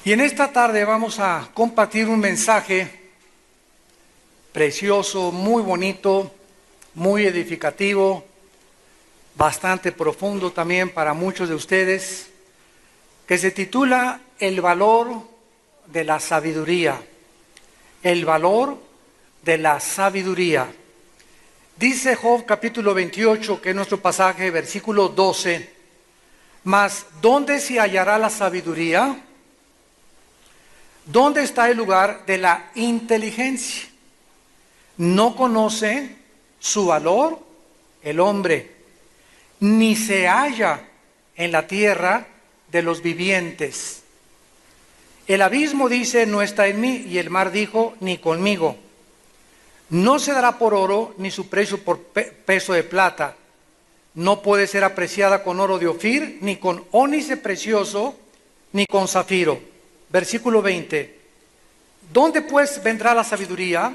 Y en esta tarde vamos a compartir un mensaje precioso, muy bonito, muy edificativo, bastante profundo también para muchos de ustedes, que se titula El valor de la sabiduría. El valor de la sabiduría. Dice Job capítulo 28, que es nuestro pasaje, versículo 12, mas ¿dónde se hallará la sabiduría? ¿Dónde está el lugar de la inteligencia? No conoce su valor el hombre, ni se halla en la tierra de los vivientes. El abismo dice, no está en mí, y el mar dijo, ni conmigo. No se dará por oro, ni su precio por peso de plata. No puede ser apreciada con oro de Ofir, ni con ónice precioso, ni con zafiro. Versículo 20. ¿Dónde pues vendrá la sabiduría?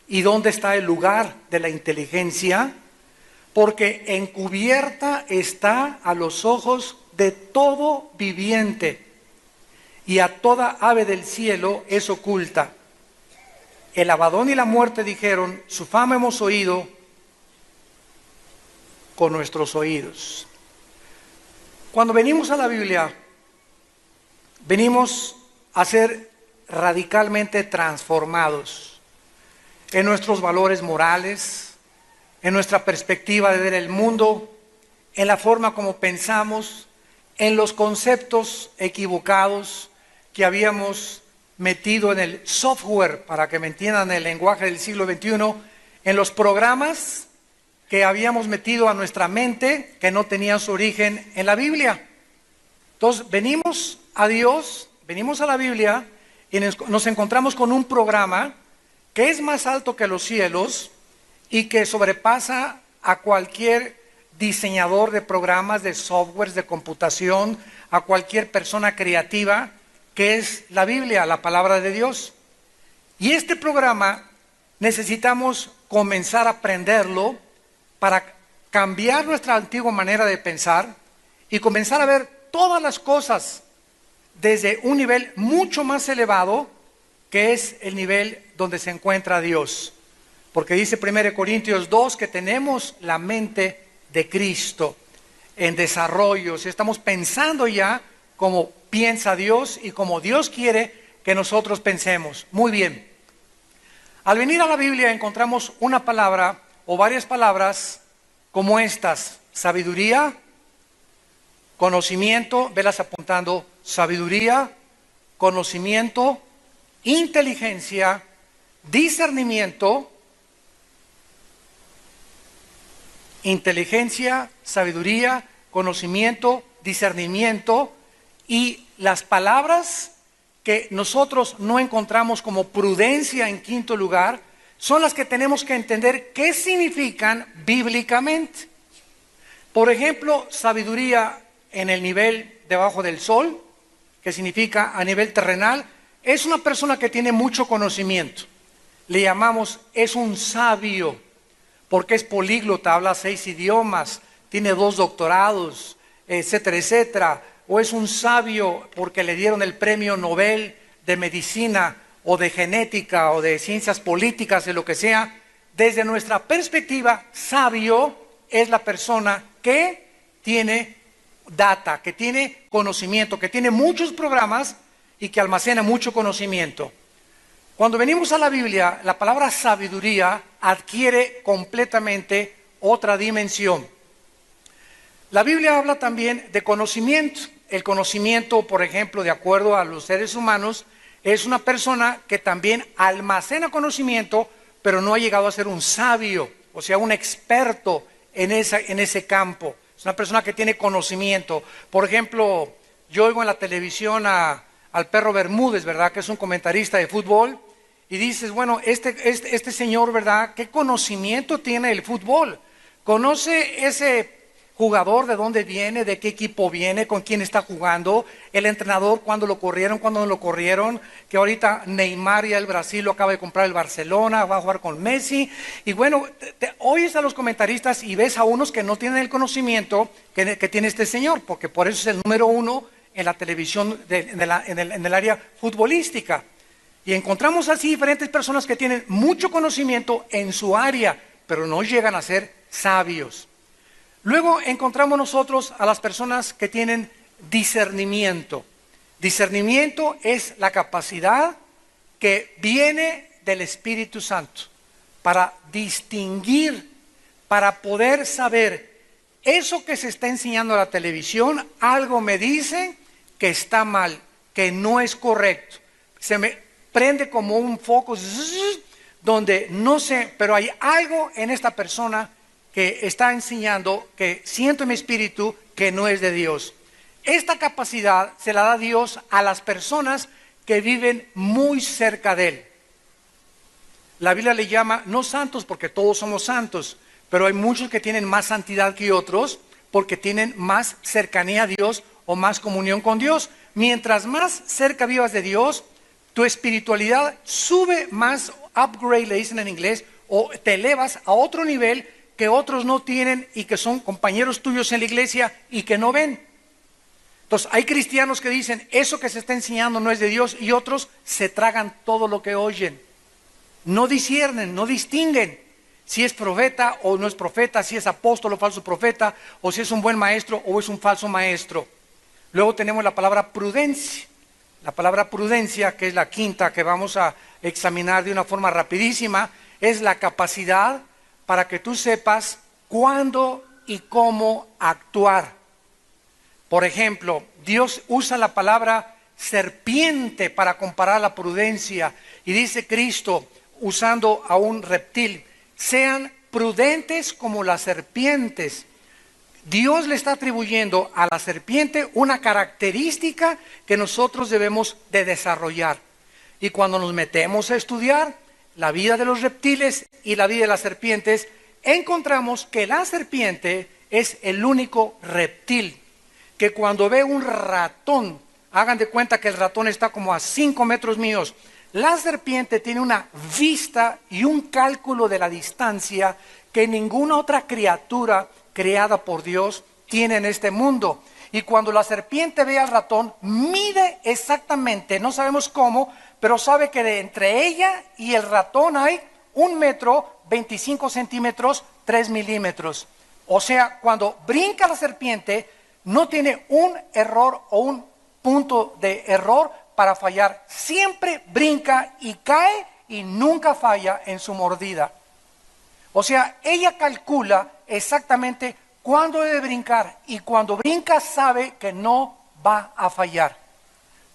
¿Y dónde está el lugar de la inteligencia? Porque encubierta está a los ojos de todo viviente, y a toda ave del cielo es oculta. El Abadón y la muerte dijeron, su fama hemos oído con nuestros oídos. Cuando venimos a la Biblia, venimos a ser radicalmente transformados en nuestros valores morales, en nuestra perspectiva de ver el mundo, en la forma como pensamos, en los conceptos equivocados que habíamos metido en el software, para que me entiendan el lenguaje del siglo XXI, en los programas que habíamos metido a nuestra mente que no tenían su origen en la Biblia. Entonces venimos a Dios, venimos a la Biblia y nos encontramos con un programa que es más alto que los cielos y que sobrepasa a cualquier diseñador de programas, de softwares, de computación, a cualquier persona creativa, que es la Biblia, la palabra de Dios. Y este programa necesitamos comenzar a aprenderlo para cambiar nuestra antigua manera de pensar y comenzar a ver todas las cosas desde un nivel mucho más elevado, que es el nivel donde se encuentra Dios. Porque dice 1 Corintios 2 que tenemos la mente de Cristo en desarrollo. Si estamos pensando ya como piensa Dios y como Dios quiere que nosotros pensemos. Muy bien. Al venir a la Biblia encontramos una palabra o varias palabras como estas: sabiduría, conocimiento, velas apuntando, sabiduría, conocimiento, inteligencia, discernimiento, inteligencia, sabiduría, conocimiento, discernimiento, y las palabras que nosotros no encontramos como prudencia en quinto lugar, son las que tenemos que entender qué significan bíblicamente. Por ejemplo, sabiduría en el nivel debajo del sol, que significa a nivel terrenal, es una persona que tiene mucho conocimiento. Le llamamos, es un sabio, porque es políglota, habla 6 idiomas, tiene 2 doctorados, etcétera, etcétera. O es un sabio porque le dieron el premio Nobel de medicina o de genética o de ciencias políticas, de lo que sea. Desde nuestra perspectiva, sabio es la persona que tiene data, que tiene conocimiento, que tiene muchos programas y que almacena mucho conocimiento. Cuando venimos a la Biblia, la palabra sabiduría adquiere completamente otra dimensión. La Biblia habla también de conocimiento. El conocimiento, por ejemplo, de acuerdo a los seres humanos, es una persona que también almacena conocimiento, pero no ha llegado a ser un sabio, o sea, un experto en ese campo. Es una persona que tiene conocimiento. Por ejemplo, yo oigo en la televisión al Perro Bermúdez, ¿verdad?, que es un comentarista de fútbol, y dices, bueno, este señor, ¿verdad?, ¿qué conocimiento tiene del fútbol? Conoce ese jugador, de dónde viene, de qué equipo viene, con quién está jugando, el entrenador, cuándo lo corrieron, cuándo no lo corrieron, que ahorita Neymar y el Brasil lo acaba de comprar el Barcelona, va a jugar con Messi. Y bueno, oyes a los comentaristas y ves a unos que no tienen el conocimiento que tiene este señor, porque por eso es el número 1 en la televisión en el área futbolística. Y encontramos así diferentes personas que tienen mucho conocimiento en su área, pero no llegan a ser sabios. Luego encontramos nosotros a las personas que tienen discernimiento. Discernimiento es la capacidad que viene del Espíritu Santo para distinguir, para poder saber eso que se está enseñando a la televisión, algo me dice que está mal, que no es correcto. Se me prende como un foco donde no sé, pero hay algo en esta persona que está enseñando, que siento en mi espíritu que no es de Dios. Esta capacidad se la da Dios a las personas que viven muy cerca de Él. La Biblia le llama, no santos porque todos somos santos, pero hay muchos que tienen más santidad que otros porque tienen más cercanía a Dios o más comunión con Dios. Mientras más cerca vivas de Dios, tu espiritualidad sube más, upgrade le dicen en inglés, o te elevas a otro nivel que otros no tienen y que son compañeros tuyos en la iglesia y que no ven. Entonces hay cristianos que dicen, eso que se está enseñando no es de Dios, y otros se tragan todo lo que oyen. No disciernen, no distinguen si es profeta o no es profeta, si es apóstol o falso profeta, o si es un buen maestro o es un falso maestro. Luego tenemos la palabra prudencia. La palabra prudencia, que es la quinta que vamos a examinar de una forma rapidísima, es la capacidad para que tú sepas cuándo y cómo actuar. Por ejemplo, Dios usa la palabra serpiente para comparar la prudencia, y dice Cristo, usando a un reptil, sean prudentes como las serpientes. Dios le está atribuyendo a la serpiente una característica que nosotros debemos de desarrollar. Y cuando nos metemos a estudiar la vida de los reptiles y la vida de las serpientes, encontramos que la serpiente es el único reptil que cuando ve un ratón, hagan de cuenta que el ratón está como a 5 metros míos, la serpiente tiene una vista y un cálculo de la distancia que ninguna otra criatura creada por Dios tiene en este mundo. Y cuando la serpiente ve al ratón, mide exactamente, no sabemos cómo, pero sabe que de entre ella y el ratón hay 1 metro, 25 centímetros, 3 milímetros. O sea, cuando brinca la serpiente, no tiene un error o un punto de error para fallar. Siempre brinca y cae y nunca falla en su mordida. O sea, ella calcula exactamente cuándo debe brincar, y cuando brinca sabe que no va a fallar.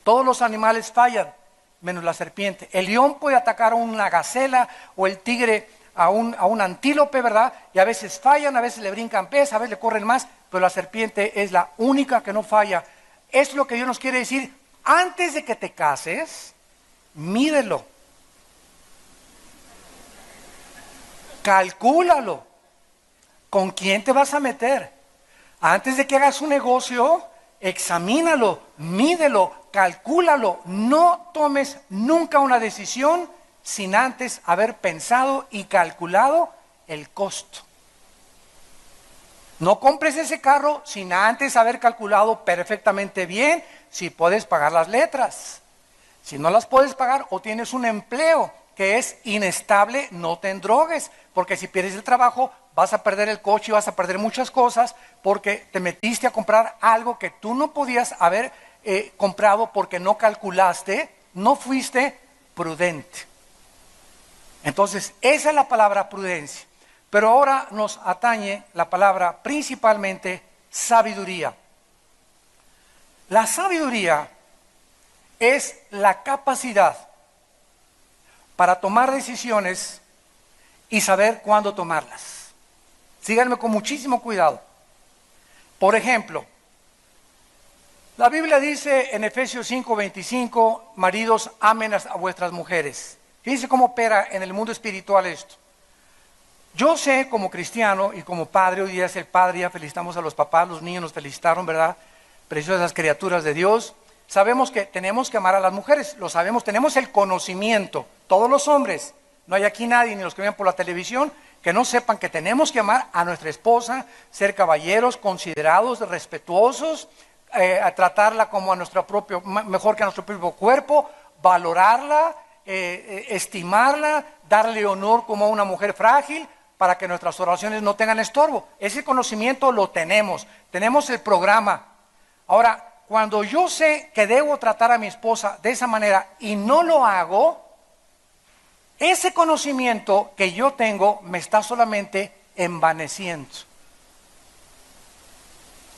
Todos los animales fallan, menos la serpiente. El león puede atacar a una gacela, o el tigre a un antílope, ¿verdad? Y a veces fallan, a veces le brincan pez, a veces le corren más, pero la serpiente es la única que no falla. Es lo que Dios nos quiere decir. Antes de que te cases, mídelo, calcúlalo, con quién te vas a meter. Antes de que hagas un negocio, examínalo, mídelo, calcúlalo. No tomes nunca una decisión sin antes haber pensado y calculado el costo. No compres ese carro sin antes haber calculado perfectamente bien si puedes pagar las letras. Si no las puedes pagar o tienes un empleo que es inestable, no te endrogues, porque si pierdes el trabajo vas a perder el coche y vas a perder muchas cosas porque te metiste a comprar algo que tú no podías haber comprado porque no calculaste, no fuiste prudente. Entonces, esa es la palabra prudencia. Pero ahora nos atañe la palabra principalmente sabiduría. La sabiduría es la capacidad para tomar decisiones y saber cuándo tomarlas. Síganme con muchísimo cuidado. Por ejemplo, la Biblia dice en Efesios 5:25, maridos, amen a vuestras mujeres. Fíjense cómo opera en el mundo espiritual esto. Yo sé como cristiano y como padre, hoy día es el padre, ya felicitamos a los papás, los niños nos felicitaron, ¿verdad? Preciosas criaturas de Dios. Sabemos que tenemos que amar a las mujeres, lo sabemos, tenemos el conocimiento, todos los hombres. No hay aquí nadie, ni los que ven por la televisión, que no sepan que tenemos que amar a nuestra esposa, ser caballeros, considerados, respetuosos, a tratarla como a nuestro propio, mejor que a nuestro propio cuerpo, valorarla, estimarla, darle honor como a una mujer frágil, para que nuestras oraciones no tengan estorbo. Ese conocimiento lo tenemos el programa. Ahora, cuando yo sé que debo tratar a mi esposa de esa manera y no lo hago, ese conocimiento que yo tengo me está solamente envaneciendo.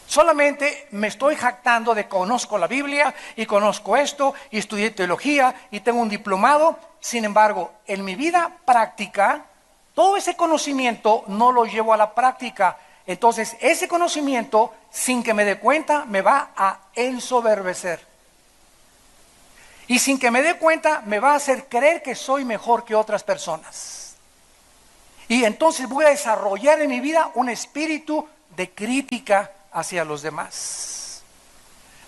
Solamente me estoy jactando de conozco la Biblia y conozco esto y estudié teología y tengo un diplomado. Sin embargo, en mi vida práctica, todo ese conocimiento no lo llevo a la práctica. Entonces, ese conocimiento, sin que me dé cuenta, me va a ensoberbecer. Y sin que me dé cuenta, me va a hacer creer que soy mejor que otras personas. Y entonces voy a desarrollar en mi vida un espíritu de crítica hacia los demás.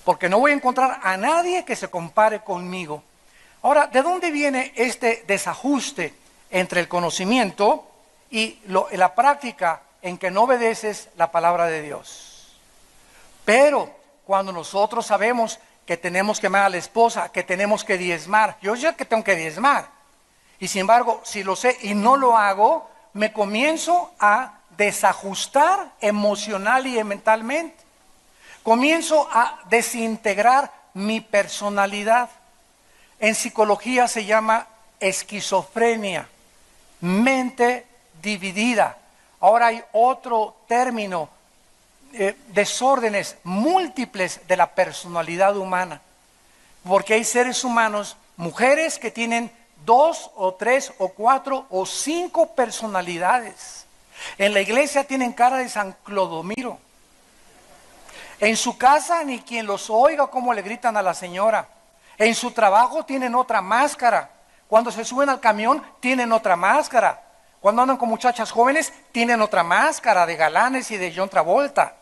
Porque no voy a encontrar a nadie que se compare conmigo. Ahora, ¿de dónde viene este desajuste entre el conocimiento y la práctica en que no obedeces la palabra de Dios? Pero cuando nosotros sabemos que tenemos que amar a la esposa, que tenemos que diezmar, yo sé que tengo que diezmar, y sin embargo, si lo sé y no lo hago, me comienzo a desajustar emocional y mentalmente. Comienzo a desintegrar mi personalidad. En psicología se llama esquizofrenia, mente dividida. Ahora hay otro término, desórdenes múltiples de la personalidad humana. Porque hay seres humanos, mujeres que tienen 2 o 3 o 4 o 5 personalidades. En la iglesia tienen cara de San Clodomiro. En su casa ni quien los oiga cómo le gritan a la señora. En su trabajo tienen otra máscara. Cuando se suben al camión tienen otra máscara. Cuando andan con muchachas jóvenes tienen otra máscara de galanes y de John Travolta.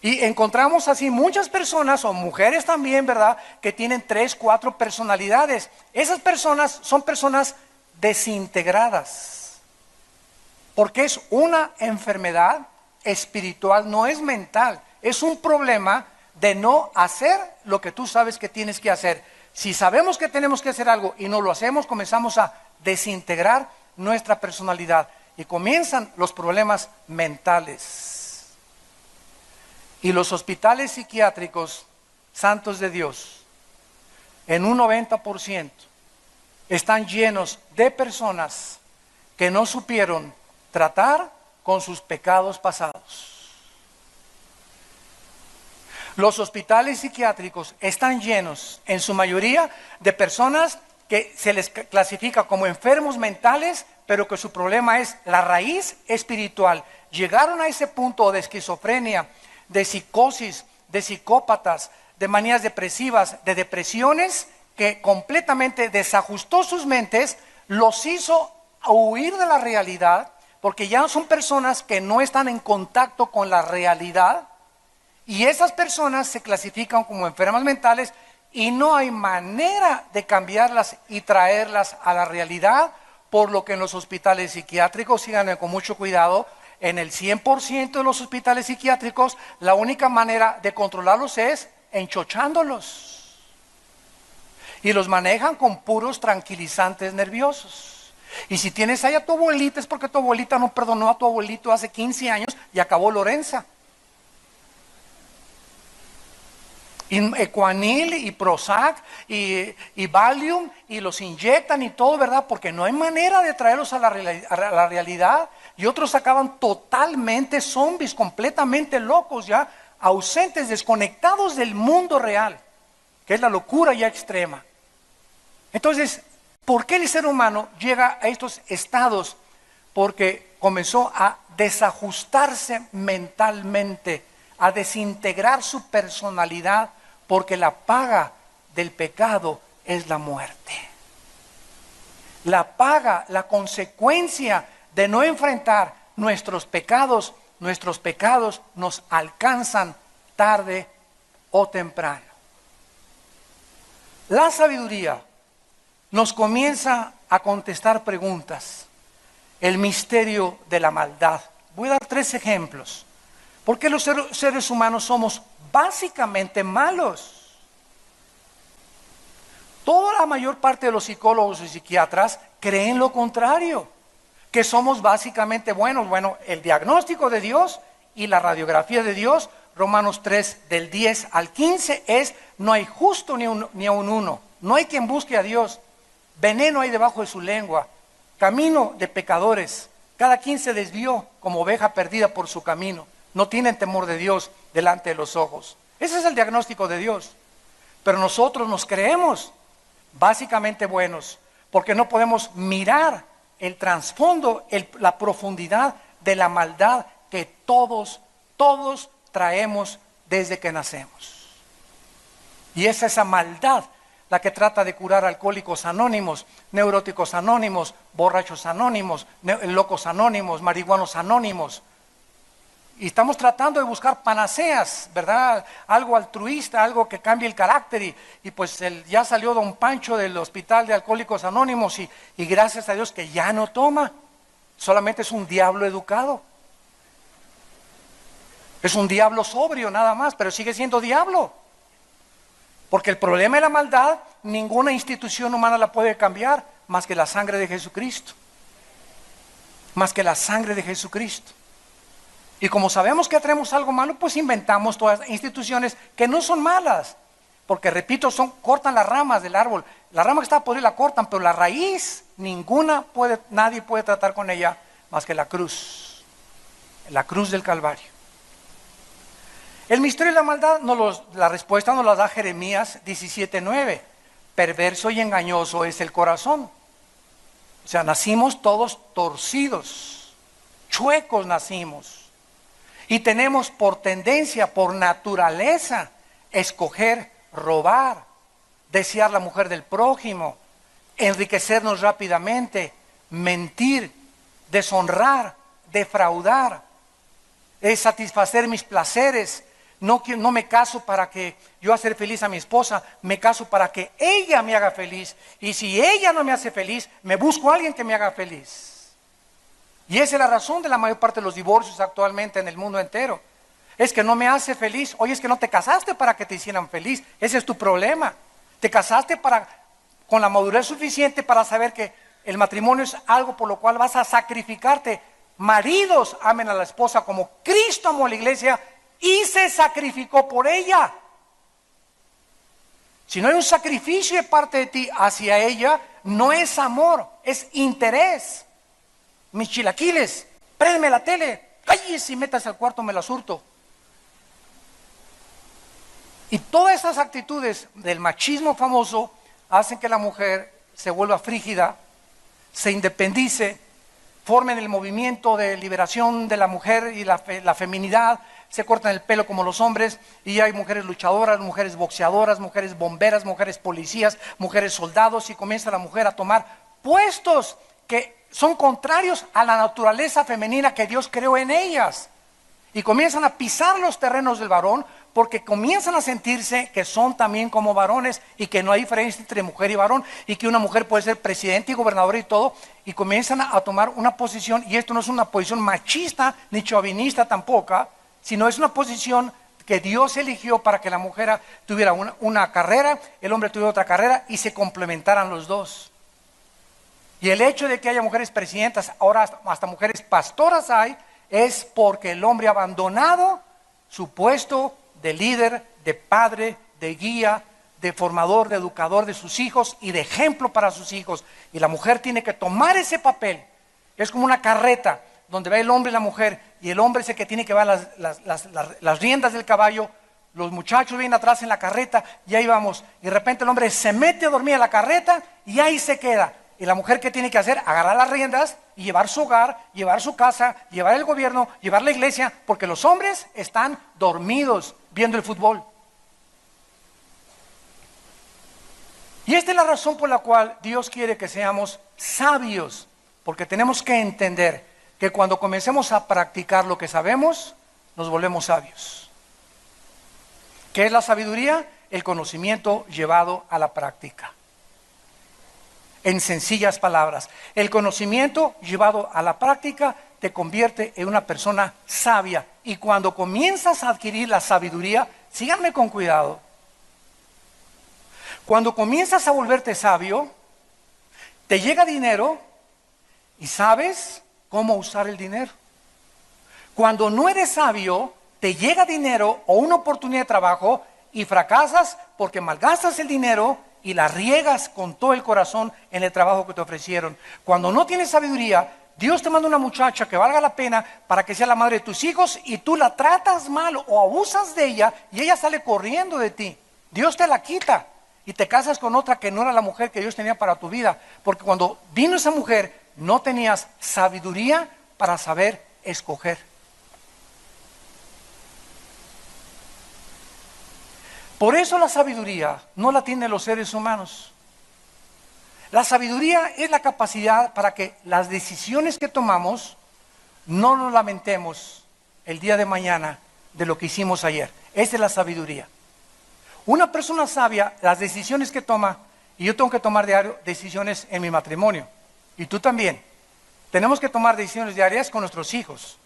Y encontramos así muchas personas, o mujeres también, ¿verdad?, que tienen 3, 4 personalidades. Esas personas son personas desintegradas. Porque es una enfermedad espiritual, no es mental. Es un problema de no hacer lo que tú sabes que tienes que hacer. Si sabemos que tenemos que hacer algo y no lo hacemos, comenzamos a desintegrar nuestra personalidad. Y comienzan los problemas mentales. Y los hospitales psiquiátricos, santos de Dios, en un 90%, están llenos de personas que no supieron tratar con sus pecados pasados. Los hospitales psiquiátricos están llenos, en su mayoría, de personas que se les clasifica como enfermos mentales, pero que su problema es la raíz espiritual. Llegaron a ese punto de esquizofrenia, de psicosis, de psicópatas, de manías depresivas, de depresiones, que completamente desajustó sus mentes, los hizo huir de la realidad, porque ya son personas que no están en contacto con la realidad, y esas personas se clasifican como enfermas mentales, y no hay manera de cambiarlas y traerlas a la realidad, por lo que en los hospitales psiquiátricos, síganme con mucho cuidado, en el 100% de los hospitales psiquiátricos, la única manera de controlarlos es enchochándolos. Y los manejan con puros tranquilizantes nerviosos. Y si tienes ahí a tu abuelita, es porque tu abuelita no perdonó a tu abuelito hace 15 años y acabó Lorenza. Y Ecuanil y Prozac y Valium, y los inyectan y todo, ¿verdad? Porque no hay manera de traerlos a la realidad. Y otros acaban totalmente zombies, completamente locos ya, ausentes, desconectados del mundo real, que es la locura ya extrema. Entonces, ¿por qué el ser humano llega a estos estados? Porque comenzó a desajustarse mentalmente, a desintegrar su personalidad, porque la paga del pecado es la muerte. La paga, la consecuencia de no enfrentar nuestros pecados nos alcanzan tarde o temprano. La sabiduría nos comienza a contestar preguntas. El misterio de la maldad. Voy a dar 3 ejemplos. ¿Por qué los seres humanos somos básicamente malos. Toda la mayor parte de los psicólogos y psiquiatras creen lo contrario, que somos básicamente buenos. Bueno, el diagnóstico de Dios y la radiografía de Dios, Romanos 3, del 10 al 15, es: no hay justo ni a un uno, no hay quien busque a Dios, veneno hay debajo de su lengua, camino de pecadores, cada quien se desvió como oveja perdida por su camino, no tienen temor de Dios delante de los ojos. Ese es el diagnóstico de Dios. Pero nosotros nos creemos básicamente buenos, porque no podemos mirar el trasfondo, la profundidad de la maldad que todos traemos desde que nacemos. Y es esa maldad la que trata de curar alcohólicos anónimos, neuróticos anónimos, borrachos anónimos, locos anónimos, marihuanos anónimos. Y estamos tratando de buscar panaceas, ¿verdad? Algo altruista, algo que cambie el carácter. Y pues ya salió don Pancho del hospital de Alcohólicos Anónimos y gracias a Dios que ya no toma. Solamente es un diablo educado. Es un diablo sobrio nada más, pero sigue siendo diablo. Porque el problema de la maldad, ninguna institución humana la puede cambiar más que la sangre de Jesucristo. Más que la sangre de Jesucristo. Y como sabemos que traemos algo malo, pues inventamos todas las instituciones que no son malas. Porque, repito, cortan las ramas del árbol. La rama que está podrida la cortan, pero la raíz, nadie puede tratar con ella más que la cruz del Calvario. El misterio de la maldad, la respuesta nos la da Jeremías 17:9. Perverso y engañoso es el corazón. O sea, nacimos todos torcidos, chuecos nacimos. Y tenemos por tendencia, por naturaleza, escoger, robar, desear la mujer del prójimo, enriquecernos rápidamente, mentir, deshonrar, defraudar, satisfacer mis placeres. No me caso para que yo hacer feliz a mi esposa, me caso para que ella me haga feliz. Y si ella no me hace feliz, me busco a alguien que me haga feliz. Y esa es la razón de la mayor parte de los divorcios actualmente en el mundo entero. Es que no me hace feliz. Oye, es que no te casaste para que te hicieran feliz. Ese es tu problema. Te casaste con la madurez suficiente para saber que el matrimonio es algo por lo cual vas a sacrificarte. Maridos, amen a la esposa como Cristo amó a la iglesia y se sacrificó por ella. Si no hay un sacrificio de parte de ti hacia ella, no es amor, es interés. Mis chilaquiles, préndeme la tele, ay, si metas al cuarto me la surto. Y todas esas actitudes del machismo famoso hacen que la mujer se vuelva frígida, se independice, formen el movimiento de liberación de la mujer y la feminidad, se cortan el pelo como los hombres y hay mujeres luchadoras, mujeres boxeadoras, mujeres bomberas, mujeres policías, mujeres soldados, y comienza la mujer a tomar puestos que son contrarios a la naturaleza femenina que Dios creó en ellas. Y comienzan a pisar los terrenos del varón porque comienzan a sentirse que son también como varones y que no hay diferencia entre mujer y varón y que una mujer puede ser presidente y gobernadora y todo, y comienzan a tomar una posición, y esto no es una posición machista ni chauvinista tampoco, sino es una posición que Dios eligió para que la mujer tuviera una carrera, el hombre tuviera otra carrera y se complementaran los dos. Y el hecho de que haya mujeres presidentas, ahora hasta mujeres pastoras hay, es porque el hombre ha abandonado su puesto de líder, de padre, de guía, de formador, de educador de sus hijos y de ejemplo para sus hijos. Y la mujer tiene que tomar ese papel. Es como una carreta donde va el hombre y la mujer, y el hombre es el que tiene que llevar las riendas del caballo. Los muchachos vienen atrás en la carreta y ahí vamos. Y de repente el hombre se mete a dormir en la carreta y ahí se queda. Y la mujer, ¿qué tiene que hacer? Agarrar las riendas y llevar su hogar, llevar su casa, llevar el gobierno, llevar la iglesia, porque los hombres están dormidos viendo el fútbol. Y esta es la razón por la cual Dios quiere que seamos sabios, porque tenemos que entender que cuando comencemos a practicar lo que sabemos, nos volvemos sabios. ¿Qué es la sabiduría? El conocimiento llevado a la práctica. En sencillas palabras, el conocimiento llevado a la práctica te convierte en una persona sabia. Y cuando comienzas a adquirir la sabiduría, síganme con cuidado. Cuando comienzas a volverte sabio, te llega dinero y sabes cómo usar el dinero. Cuando no eres sabio, te llega dinero o una oportunidad de trabajo y fracasas porque malgastas el dinero y la riegas con todo el corazón en el trabajo que te ofrecieron. Cuando no tienes sabiduría, Dios te manda una muchacha que valga la pena para que sea la madre de tus hijos y tú la tratas mal o abusas de ella y ella sale corriendo de ti. Dios te la quita y te casas con otra que no era la mujer que Dios tenía para tu vida. Porque cuando vino esa mujer, no tenías sabiduría para saber escoger. Por eso la sabiduría no la tienen los seres humanos. La sabiduría es la capacidad para que las decisiones que tomamos no nos lamentemos el día de mañana de lo que hicimos ayer. Esa es la sabiduría. Una persona sabia, las decisiones que toma, y yo tengo que tomar diario decisiones en mi matrimonio, y tú también. Tenemos que tomar decisiones diarias con nuestros hijos.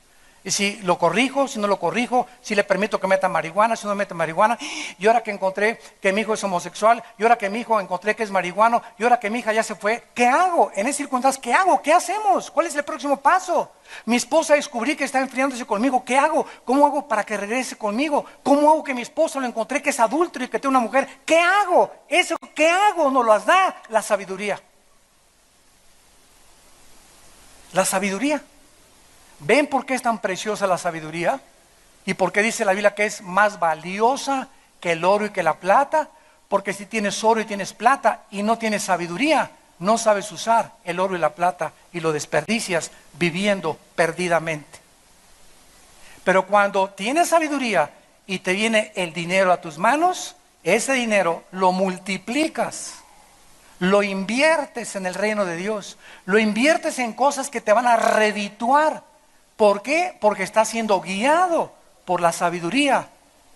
Y si lo corrijo, si no lo corrijo, si le permito que meta marihuana, si no mete marihuana, y ahora que encontré que mi hijo es homosexual, y ahora que mi hijo encontré que es marihuano, y ahora que mi hija ya se fue, ¿qué hago? En esas circunstancias, ¿qué hago? ¿Qué hacemos? ¿Cuál es el próximo paso? Mi esposa descubrí que está enfriándose conmigo, ¿qué hago? ¿Cómo hago para que regrese conmigo? ¿Cómo hago que mi esposo lo encontré que es adúltero y que tiene una mujer? ¿Qué hago? Eso, ¿qué hago? Nos las da la sabiduría. La sabiduría. ¿Ven por qué es tan preciosa la sabiduría? ¿Y por qué dice la Biblia que es más valiosa que el oro y que la plata? Porque si tienes oro y tienes plata y no tienes sabiduría, no sabes usar el oro y la plata y lo desperdicias viviendo perdidamente. Pero cuando tienes sabiduría y te viene el dinero a tus manos, ese dinero lo multiplicas. Lo inviertes en el reino de Dios. Lo inviertes en cosas que te van a redituar. ¿Por qué? Porque está siendo guiado por la sabiduría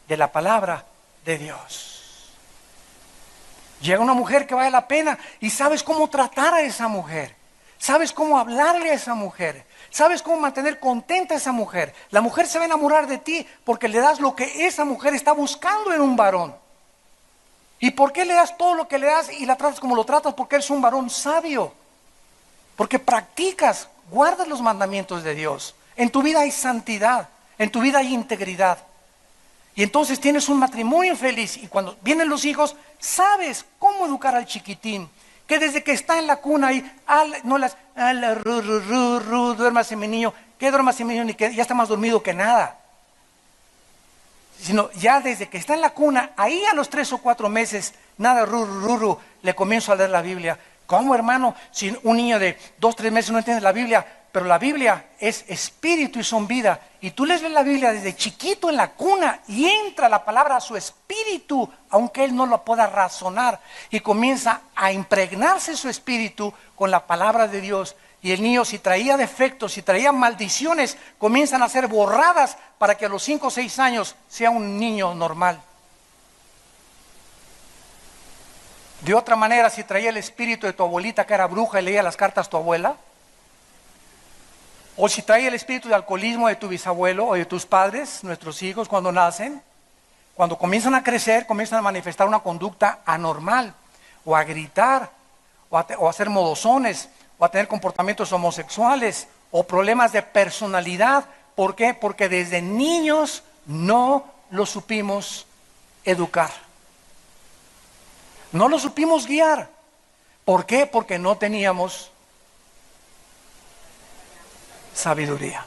de la palabra de Dios. Llega una mujer que vale la pena y sabes cómo tratar a esa mujer. Sabes cómo hablarle a esa mujer. Sabes cómo mantener contenta a esa mujer. La mujer se va a enamorar de ti porque le das lo que esa mujer está buscando en un varón. ¿Y por qué le das todo lo que le das y la tratas como lo tratas? Porque eres un varón sabio. Porque practicas, guardas los mandamientos de Dios. En tu vida hay santidad, en tu vida hay integridad. Y entonces tienes un matrimonio feliz. Y cuando vienen los hijos, sabes cómo educar al chiquitín. Que desde que está en la cuna ahí, duérmase mi niño. ¿Qué duérmase mi niño? Ni que ya está más dormido que nada. Sino ya desde que está en la cuna, ahí a los 3 o 4 meses, nada, le comienzo a leer la Biblia. ¿Cómo, hermano? Si un niño de 2 o 3 meses no entiende la Biblia, pero la Biblia es espíritu y son vida. Y tú lees la Biblia desde chiquito en la cuna y entra la palabra a su espíritu, aunque él no lo pueda razonar. Y comienza a impregnarse su espíritu con la palabra de Dios. Y el niño, si traía defectos, si traía maldiciones, comienzan a ser borradas para que a los 5 o 6 años sea un niño normal. De otra manera, si traía el espíritu de tu abuelita que era bruja y leía las cartas a tu abuela, o si traía el espíritu de alcoholismo de tu bisabuelo o de tus padres, nuestros hijos cuando nacen, cuando comienzan a crecer, comienzan a manifestar una conducta anormal, o a gritar, o a hacer modosones, o a tener comportamientos homosexuales, o problemas de personalidad. ¿Por qué? Porque desde niños no lo supimos educar. No lo supimos guiar. ¿Por qué? Porque no teníamos sabiduría.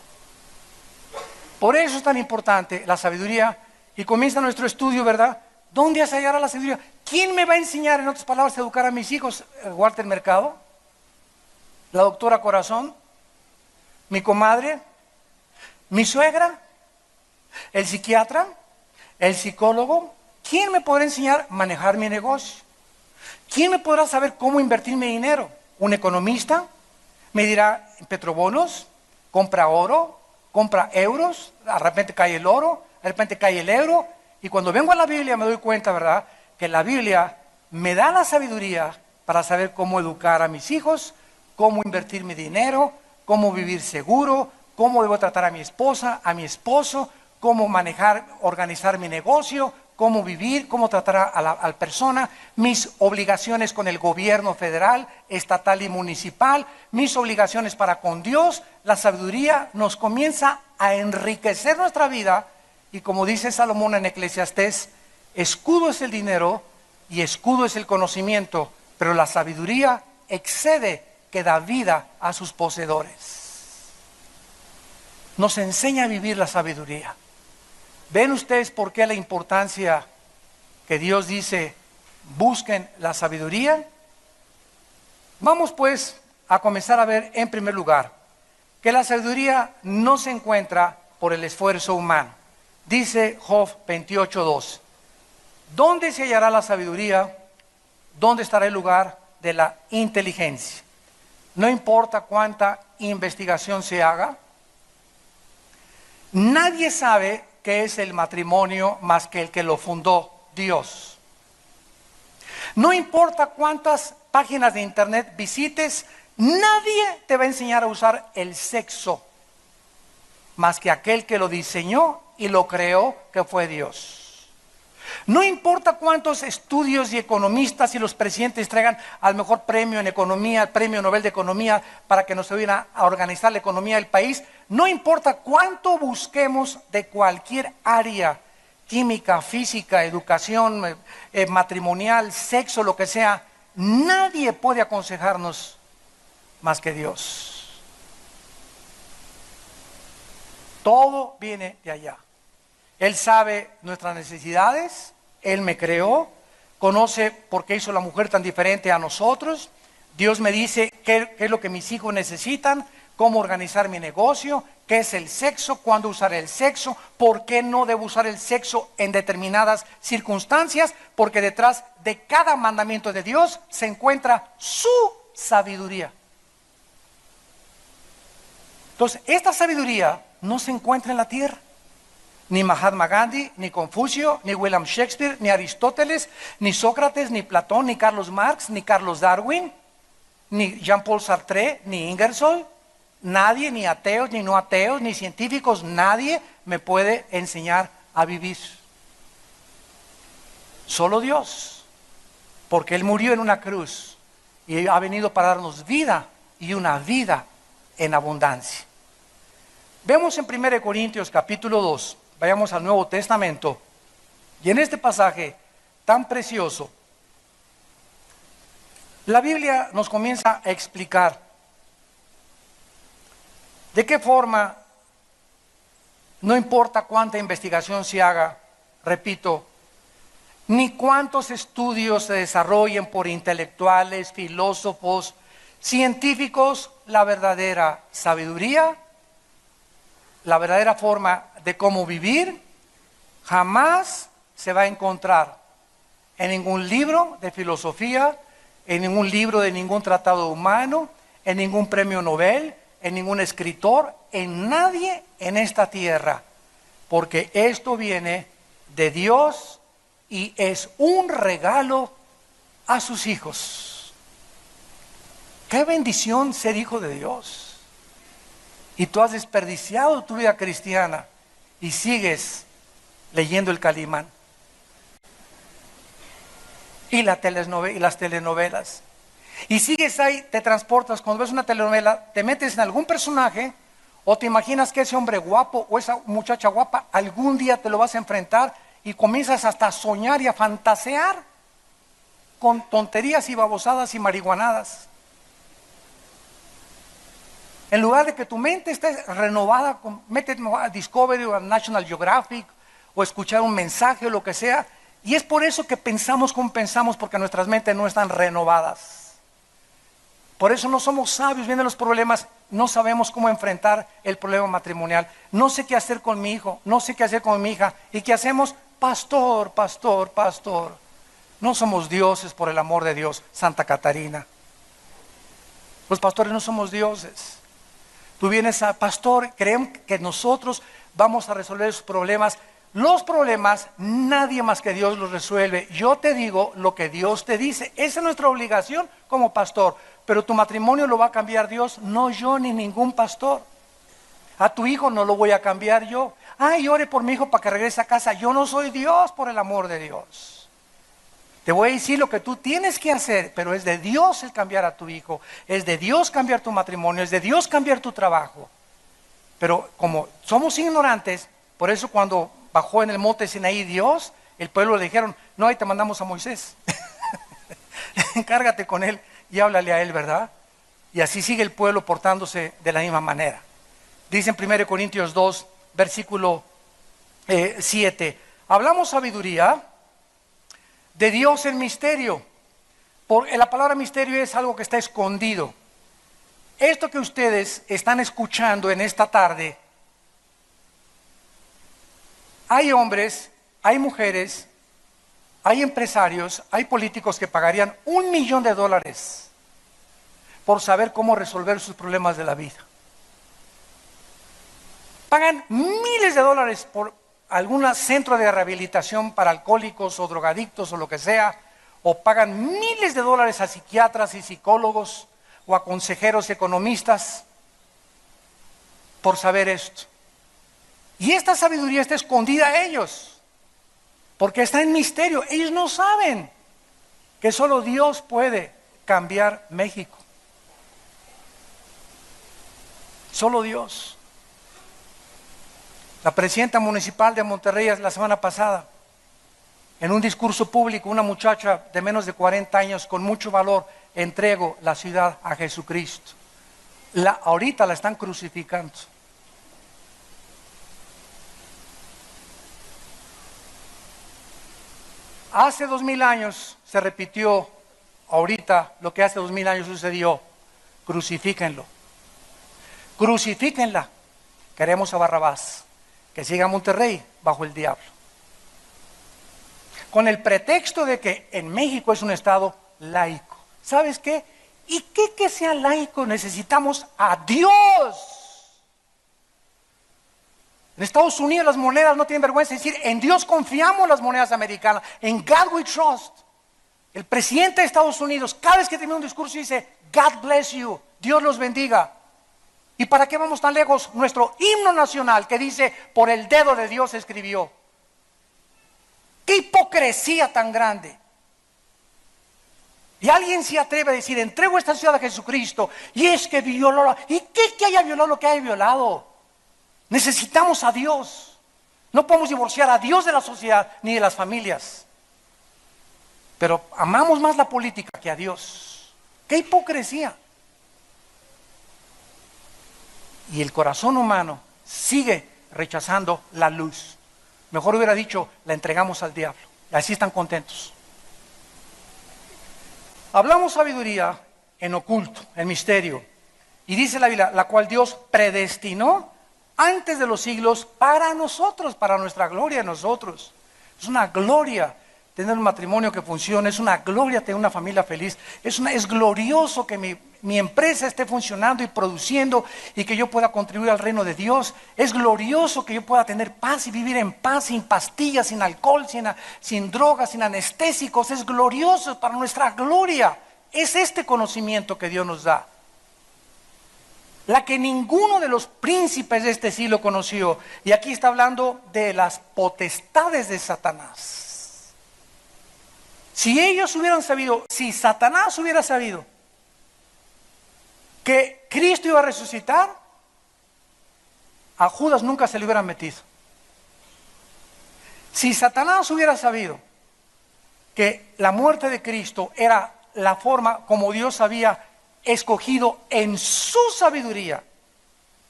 Por eso es tan importante la sabiduría. Y comienza nuestro estudio, ¿verdad? ¿Dónde has hallado la sabiduría? ¿Quién me va a enseñar, en otras palabras, a educar a mis hijos? ¿Walter Mercado? ¿La doctora Corazón? ¿Mi comadre? ¿Mi suegra? ¿El psiquiatra? ¿El psicólogo? ¿Quién me podrá enseñar a manejar mi negocio? ¿Quién me podrá saber cómo invertir mi dinero? ¿Un economista? ¿Me dirá petrobonos? ¿Compra oro? ¿Compra euros? De repente cae el oro, de repente cae el euro. Y cuando vengo a la Biblia me doy cuenta, ¿verdad?, que la Biblia me da la sabiduría para saber cómo educar a mis hijos, cómo invertir mi dinero, cómo vivir seguro, cómo debo tratar a mi esposa, a mi esposo, cómo manejar, organizar mi negocio, cómo vivir, cómo tratar a la persona, mis obligaciones con el gobierno federal, estatal y municipal, mis obligaciones para con Dios. La sabiduría nos comienza a enriquecer nuestra vida y, como dice Salomón en Eclesiastés, escudo es el dinero y escudo es el conocimiento, pero la sabiduría excede, que da vida a sus poseedores. Nos enseña a vivir la sabiduría. ¿Ven ustedes por qué la importancia que Dios dice, busquen la sabiduría? Vamos pues a comenzar a ver en primer lugar que la sabiduría no se encuentra por el esfuerzo humano. Dice Job 28:2, ¿dónde se hallará la sabiduría? ¿Dónde estará el lugar de la inteligencia? No importa cuánta investigación se haga, nadie sabe qué es el matrimonio más que el que lo fundó, Dios. No importa cuántas páginas de internet visites, nadie te va a enseñar a usar el sexo más que aquel que lo diseñó y lo creó, que fue Dios. No importa cuántos estudios y economistas y los presidentes traigan al mejor premio en economía, el premio Nobel de Economía, para que nos ayuden a organizar la economía del país. No importa cuánto busquemos de cualquier área, química, física, educación, matrimonial, sexo, lo que sea, nadie puede aconsejarnos más que Dios. Todo viene de allá. Él sabe nuestras necesidades, Él me creó, conoce por qué hizo la mujer tan diferente a nosotros. Dios me dice qué es lo que mis hijos necesitan, cómo organizar mi negocio, qué es el sexo, cuándo usar el sexo, por qué no debo usar el sexo en determinadas circunstancias, porque detrás de cada mandamiento de Dios se encuentra su sabiduría. Entonces, esta sabiduría no se encuentra en la tierra. Ni Mahatma Gandhi, ni Confucio, ni William Shakespeare, ni Aristóteles, ni Sócrates, ni Platón, ni Carlos Marx, ni Carlos Darwin, ni Jean-Paul Sartre, ni Ingersoll. Nadie, ni ateos, ni no ateos, ni científicos, nadie me puede enseñar a vivir. Solo Dios, porque Él murió en una cruz y ha venido para darnos vida y una vida en abundancia. Vemos en 1 Corintios capítulo 2, vayamos al Nuevo Testamento, y en este pasaje tan precioso, la Biblia nos comienza a explicar de qué forma, no importa cuánta investigación se haga, repito, ni cuántos estudios se desarrollen por intelectuales, filósofos, científicos, la verdadera sabiduría, la verdadera forma de cómo vivir, jamás se va a encontrar en ningún libro de filosofía, en ningún libro de ningún tratado humano, en ningún premio Nobel, en ningún escritor, en nadie en esta tierra, porque esto viene de Dios y es un regalo a sus hijos. Qué bendición ser hijo de Dios. Y tú has desperdiciado tu vida cristiana y sigues leyendo el Calimán y las telenovelas. Y sigues ahí, te transportas, cuando ves una telenovela, te metes en algún personaje o te imaginas que ese hombre guapo o esa muchacha guapa algún día te lo vas a enfrentar y comienzas hasta a soñar y a fantasear con tonterías y babosadas y marihuanadas. En lugar de que tu mente esté renovada, métete a Discovery o a National Geographic o escuchar un mensaje o lo que sea. Y es por eso que pensamos como pensamos, porque nuestras mentes no están renovadas. Por eso no somos sabios, vienen los problemas, no sabemos cómo enfrentar el problema matrimonial. No sé qué hacer con mi hijo, no sé qué hacer con mi hija. ¿Y qué hacemos? Pastor, pastor, pastor. No somos dioses, por el amor de Dios, Santa Catarina. Los pastores no somos dioses. Tú vienes a pastor, creen que nosotros vamos a resolver sus problemas. Los problemas nadie más que Dios los resuelve. Yo te digo lo que Dios te dice. Esa es nuestra obligación como pastor. Pero tu matrimonio lo va a cambiar Dios, no yo ni ningún pastor. A tu hijo no lo voy a cambiar yo. ay, ore por mi hijo para que regrese a casa. Yo no soy Dios, por el amor de Dios. Te voy a decir lo que tú tienes que hacer, pero es de Dios el cambiar a tu hijo, es de Dios cambiar tu matrimonio, es de Dios cambiar tu trabajo. Pero como somos ignorantes, por eso cuando bajó en el monte Sinaí Dios, el pueblo le dijeron, no, ahí te mandamos a Moisés. Encárgate con él y háblale a él, ¿verdad? Y así sigue el pueblo portándose de la misma manera. Dice en 1 Corintios 2, versículo 7, hablamos sabiduría de Dios en misterio. La palabra misterio es algo que está escondido. Esto que ustedes están escuchando en esta tarde, hay hombres, hay mujeres, hay empresarios, hay políticos que pagarían $1 millón por saber cómo resolver sus problemas de la vida. Pagan miles de dólares por algún centro de rehabilitación para alcohólicos o drogadictos o lo que sea, o pagan miles de dólares a psiquiatras y psicólogos o a consejeros economistas por saber esto. Y esta sabiduría está escondida a ellos, porque está en misterio. Ellos no saben que solo Dios puede cambiar México. Solo Dios. La presidenta municipal de Monterrey la semana pasada, en un discurso público, una muchacha de menos de 40 años con mucho valor, entrego la ciudad a Jesucristo. Ahorita la están crucificando. Hace 2000 años se repitió ahorita lo que hace 2000 años sucedió. Crucifíquenlo. Crucifíquenla. Queremos a Barrabás, que siga a Monterrey bajo el diablo. Con el pretexto de que en México es un estado laico. ¿Sabes qué? ¿Y qué que sea laico? Necesitamos a Dios. En Estados Unidos las monedas no tienen vergüenza de decir, en Dios confiamos las monedas americanas, en God we trust. El presidente de Estados Unidos, cada vez que termina un discurso dice, God bless you, Dios los bendiga. ¿Y para qué vamos tan lejos? Nuestro himno nacional que dice, por el dedo de Dios escribió. ¡Qué hipocresía tan grande! Y alguien se atreve a decir, entrego esta ciudad a Jesucristo, y es que violó, ¿y qué que haya violado lo que haya violado? Necesitamos a Dios. No podemos divorciar a Dios de la sociedad ni de las familias. Pero amamos más la política que a Dios. ¡Qué hipocresía! Y el corazón humano sigue rechazando la luz. Mejor hubiera dicho, la entregamos al diablo. Y así están contentos. Hablamos sabiduría en oculto, en misterio. Y dice la Biblia, la cual Dios predestinó antes de los siglos para nosotros, para nuestra gloria a nosotros. Es una gloria tener un matrimonio que funcione, es una gloria tener una familia feliz, es glorioso que mi empresa esté funcionando y produciendo y que yo pueda contribuir al reino de Dios. Es glorioso que yo pueda tener paz y vivir en paz, sin pastillas, sin alcohol, sin drogas, sin anestésicos. Es glorioso para nuestra gloria. Es este conocimiento que Dios nos da, la que ninguno de los príncipes de este siglo conoció. Y aquí está hablando de las potestades de Satanás. Si ellos hubieran sabido, si Satanás hubiera sabido que Cristo iba a resucitar, a Judas nunca se le hubiera metido. Si Satanás hubiera sabido que la muerte de Cristo era la forma como Dios había escogido en su sabiduría,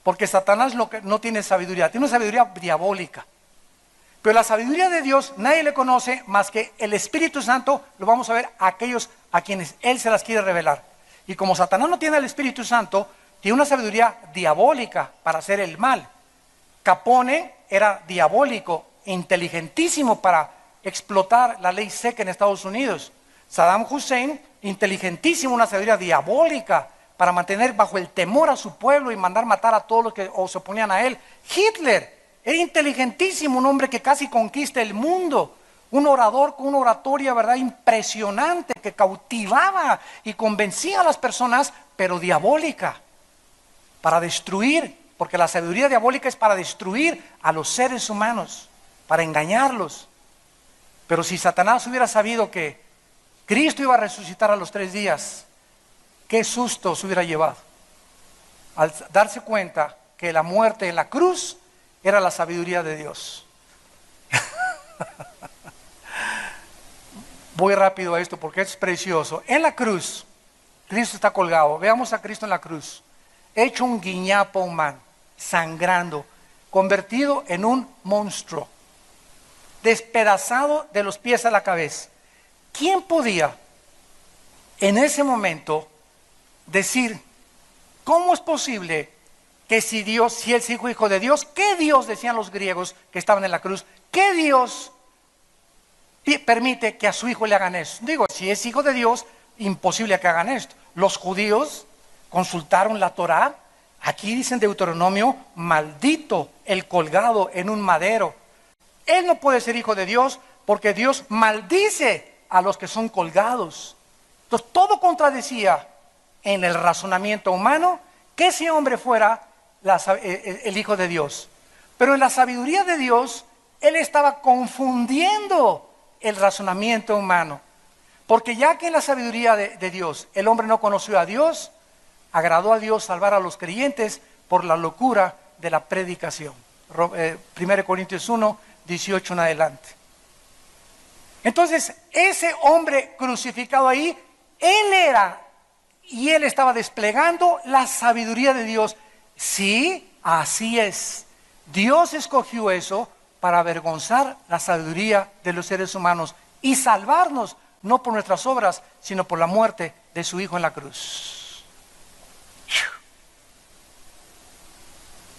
porque Satanás no tiene sabiduría, tiene una sabiduría diabólica. Pero la sabiduría de Dios nadie le conoce más que el Espíritu Santo. Lo vamos a ver a aquellos a quienes Él se las quiere revelar. Y como Satanás no tiene el Espíritu Santo, tiene una sabiduría diabólica para hacer el mal. Capone era diabólico, inteligentísimo para explotar la ley seca en Estados Unidos. Saddam Hussein, inteligentísimo, una sabiduría diabólica para mantener bajo el temor a su pueblo y mandar matar a todos los que se oponían a él. Hitler era inteligentísimo, un hombre que casi conquista el mundo, un orador con una oratoria, ¿verdad?, impresionante, que cautivaba y convencía a las personas, pero diabólica, para destruir porque la sabiduría diabólica es para destruir a los seres humanos, para engañarlos. Pero si Satanás hubiera sabido que Cristo iba a resucitar a los 3 días, qué susto se hubiera llevado al darse cuenta que la muerte en la cruz era la sabiduría de Dios. Voy rápido a esto porque es precioso. En la cruz, Cristo está colgado. Veamos a Cristo en la cruz, hecho un guiñapo humano, sangrando, convertido en un monstruo, despedazado de los pies a la cabeza. ¿Quién podía en ese momento decir, cómo es posible que si Él es hijo de Dios, ¿qué Dios decían los griegos que estaban en la cruz? ¿Qué Dios permite que a su hijo le hagan eso? Digo, si es hijo de Dios, imposible que hagan esto. Los judíos consultaron la Torá. Aquí dice en Deuteronomio, maldito el colgado en un madero. Él no puede ser hijo de Dios porque Dios maldice a los que son colgados. Entonces todo contradecía en el razonamiento humano que ese hombre fuera el hijo de Dios. Pero en la sabiduría de Dios, Él estaba confundiendo el razonamiento humano. Porque ya que en la sabiduría de Dios el hombre no conoció a Dios, agradó a Dios salvar a los creyentes por la locura de la predicación. 1 Corintios 1, 18 en adelante. Entonces, ese hombre crucificado ahí, Él era, y Él estaba desplegando la sabiduría de Dios. Sí, así es. Dios escogió eso para avergonzar la sabiduría de los seres humanos y salvarnos, no por nuestras obras, sino por la muerte de su Hijo en la cruz.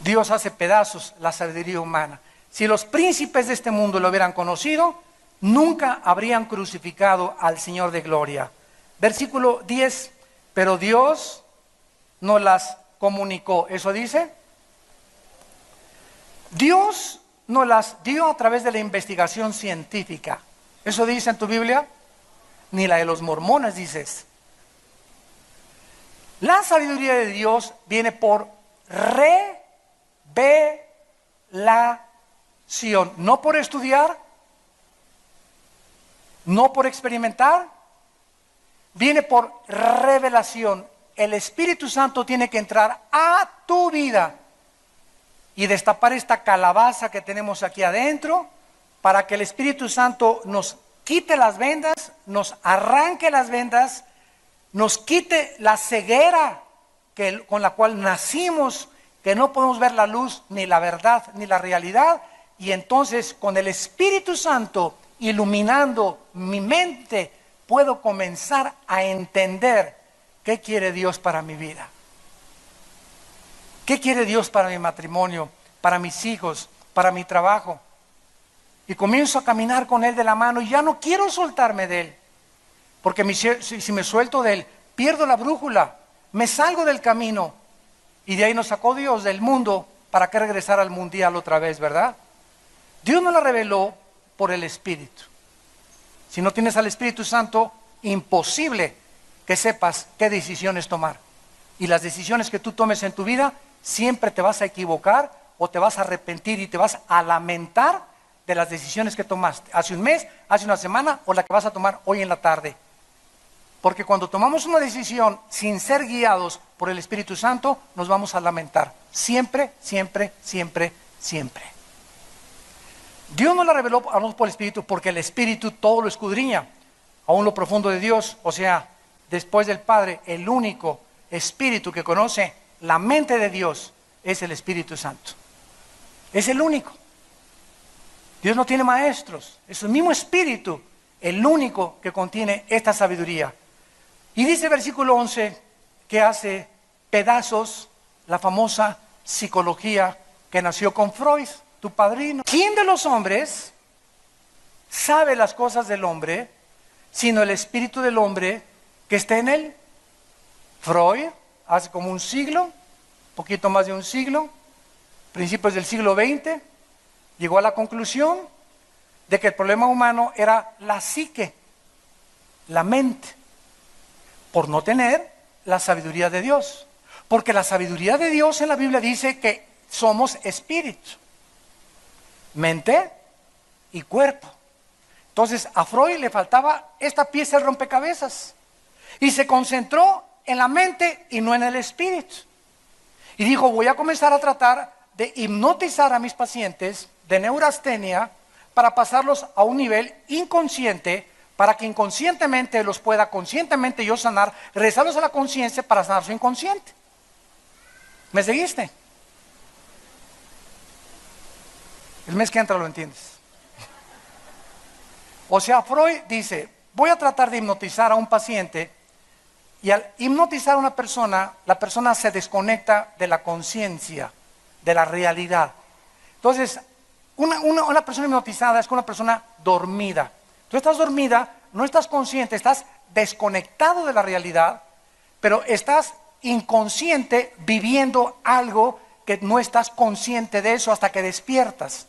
Dios hace pedazos la sabiduría humana. Si los príncipes de este mundo lo hubieran conocido, nunca habrían crucificado al Señor de gloria. Versículo 10, pero Dios no las comunicó. ¿Eso dice? Dios nos las dio a través de la investigación científica. ¿Eso dice en tu Biblia? Ni la de los mormones dices. La sabiduría de Dios viene por revelación, no por estudiar, no por experimentar, viene por revelación. El Espíritu Santo tiene que entrar a tu vida y destapar esta calabaza que tenemos aquí adentro para que el Espíritu Santo nos quite las vendas, nos arranque las vendas, nos quite la ceguera con la cual nacimos, que no podemos ver la luz, ni la verdad, ni la realidad, y entonces con el Espíritu Santo iluminando mi mente, puedo comenzar a entender qué quiere Dios para mi vida. ¿Qué quiere Dios para mi matrimonio, para mis hijos, para mi trabajo? Y comienzo a caminar con Él de la mano y ya no quiero soltarme de Él. Porque si me suelto de Él, pierdo la brújula, me salgo del camino. Y de ahí nos sacó Dios del mundo para que regresara al mundial otra vez, ¿verdad? Dios nos la reveló por el Espíritu. Si no tienes al Espíritu Santo, imposible que sepas qué decisiones tomar. Y las decisiones que tú tomes en tu vida, siempre te vas a equivocar o te vas a arrepentir y te vas a lamentar de las decisiones que tomaste hace un mes, hace una semana o la que vas a tomar hoy en la tarde. Porque cuando tomamos una decisión sin ser guiados por el Espíritu Santo, nos vamos a lamentar. Siempre, siempre, siempre, siempre. Dios nos la reveló a nosotros por el Espíritu porque el Espíritu todo lo escudriña, aún lo profundo de Dios. O sea, después del Padre, el único Espíritu que conoce la mente de Dios es el Espíritu Santo. Es el único. Dios no tiene maestros, es el mismo Espíritu, el único que contiene esta sabiduría. Y dice el versículo 11 que hace pedazos la famosa psicología que nació con Freud, tu padrino. ¿Quién de los hombres sabe las cosas del hombre sino el espíritu del hombre que está en él? Freud, hace como un siglo, poquito más de un siglo, principios del siglo XX, llegó a la conclusión de que el problema humano era la psique, la mente, por no tener la sabiduría de Dios. Porque la sabiduría de Dios en la Biblia dice que somos espíritu, mente y cuerpo. Entonces a Freud le faltaba esta pieza del rompecabezas y se concentró en la mente y no en el espíritu. Y dijo, voy a comenzar a tratar de hipnotizar a mis pacientes de neurastenia para pasarlos a un nivel inconsciente, para que inconscientemente los pueda conscientemente yo sanar, regresarlos a la conciencia para sanar su inconsciente. ¿Me seguiste? El mes que entra lo entiendes. O sea, Freud dice, voy a tratar de hipnotizar a un paciente, y al hipnotizar a una persona, la persona se desconecta de la conciencia, de la realidad. Entonces, una persona hipnotizada es una persona dormida. Tú estás dormida, no estás consciente, estás desconectado de la realidad, pero estás inconsciente viviendo algo que no estás consciente de eso hasta que despiertas.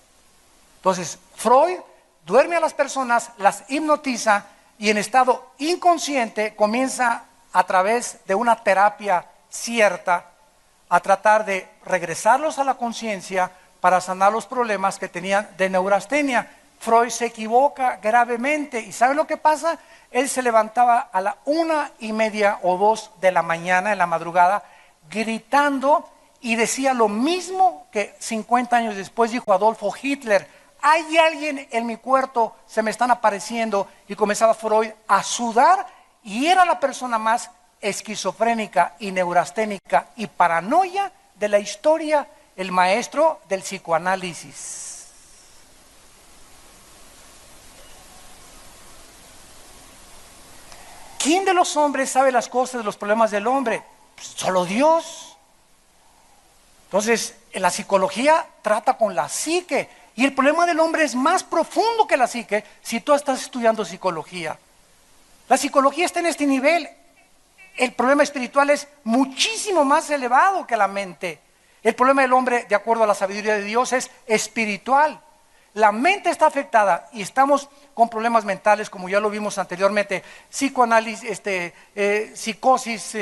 Entonces, Freud duerme a las personas, las hipnotiza y en estado inconsciente comienza a través de una terapia cierta a tratar de regresarlos a la conciencia para sanar los problemas que tenían de neurastenia. Freud se equivoca gravemente y ¿saben lo que pasa? Él se levantaba a la 1:30 o 2 de la mañana, en la madrugada, gritando y decía lo mismo que 50 años después dijo Adolfo Hitler: hay alguien en mi cuarto, se me están apareciendo. Y comenzaba Freud a sudar y era la persona más esquizofrénica y neurasténica y paranoia de la historia, el maestro del psicoanálisis. ¿Quién de los hombres sabe las cosas de los problemas del hombre? Pues solo Dios. Entonces, la psicología trata con la psique y el problema del hombre es más profundo que la psique si tú estás estudiando psicología. La psicología está en este nivel. El problema espiritual es muchísimo más elevado que la mente. El problema del hombre, de acuerdo a la sabiduría de Dios, es espiritual. La mente está afectada y estamos con problemas mentales, como ya lo vimos anteriormente, psicoanálisis, psicosis,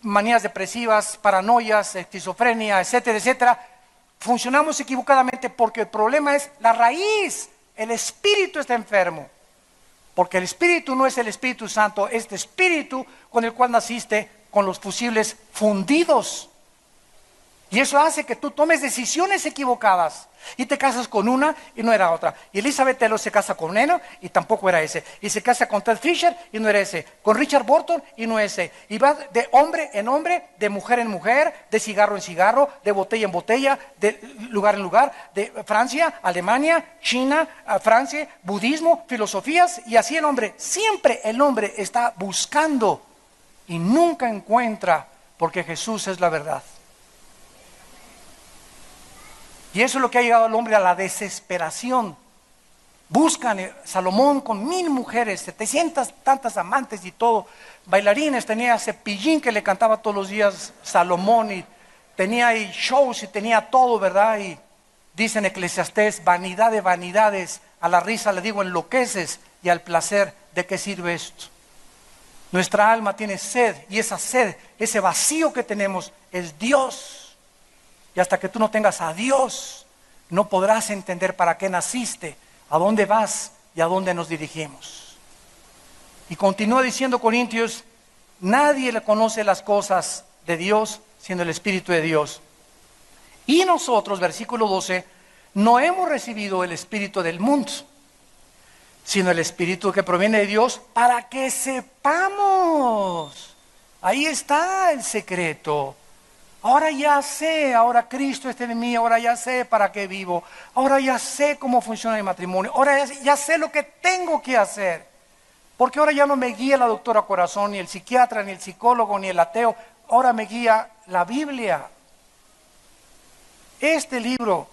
manías depresivas, paranoias, esquizofrenia, etcétera, etcétera. Funcionamos equivocadamente porque el problema es la raíz. El espíritu está enfermo. Porque el espíritu no es el Espíritu Santo, es este espíritu con el cual naciste con los fusibles fundidos. Y eso hace que tú tomes decisiones equivocadas y te casas con una y no era otra. Y Elizabeth Taylor se casa con Neno y tampoco era ese. Y se casa con Ted Fisher y no era ese. Con Richard Burton y no ese. Y va de hombre en hombre, de mujer en mujer, de cigarro en cigarro, de botella en botella, de lugar en lugar, de Francia, Alemania, China, Francia, budismo, filosofías. Y así el hombre, siempre el hombre está buscando y nunca encuentra, porque Jesús es la verdad. Y eso es lo que ha llegado al hombre a la desesperación. Buscan, Salomón con 1000 mujeres, 700 tantas amantes y todo, bailarines, tenía Cepillín que le cantaba todos los días Salomón y tenía ahí shows y tenía todo, ¿verdad? Y dice en Eclesiastés, vanidad de vanidades, a la risa le digo enloqueces y al placer, ¿de qué sirve esto? Nuestra alma tiene sed y esa sed, ese vacío que tenemos es Dios. Y hasta que tú no tengas a Dios, no podrás entender para qué naciste, a dónde vas y a dónde nos dirigimos. Y continúa diciendo Corintios, nadie le conoce las cosas de Dios, sino el Espíritu de Dios. Y nosotros, versículo 12, no hemos recibido el Espíritu del mundo, sino el Espíritu que proviene de Dios, para que sepamos. Ahí está el secreto. Ahora ya sé, ahora Cristo está en mí, ahora ya sé para qué vivo, ahora ya sé cómo funciona mi matrimonio, ahora ya sé lo que tengo que hacer. Porque ahora ya no me guía la doctora Corazón, ni el psiquiatra, ni el psicólogo, ni el ateo, ahora me guía la Biblia. Este libro,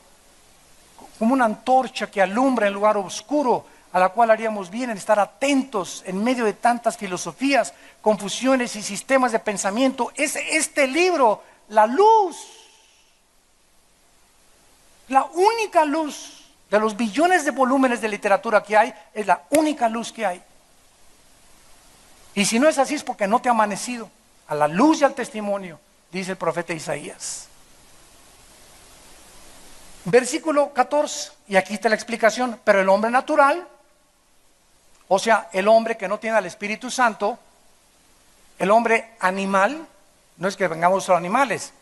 como una antorcha que alumbra en lugar oscuro, a la cual haríamos bien en estar atentos en medio de tantas filosofías, confusiones y sistemas de pensamiento, es este libro. La luz, la única luz de los billones de volúmenes de literatura que hay, es la única luz que hay. Y si no es así es porque no te ha amanecido a la luz y al testimonio, dice el profeta Isaías. Versículo 14, y aquí está la explicación. Pero el hombre natural, o sea, el hombre que no tiene al Espíritu Santo, el hombre animal, no es que vengamos a los animales,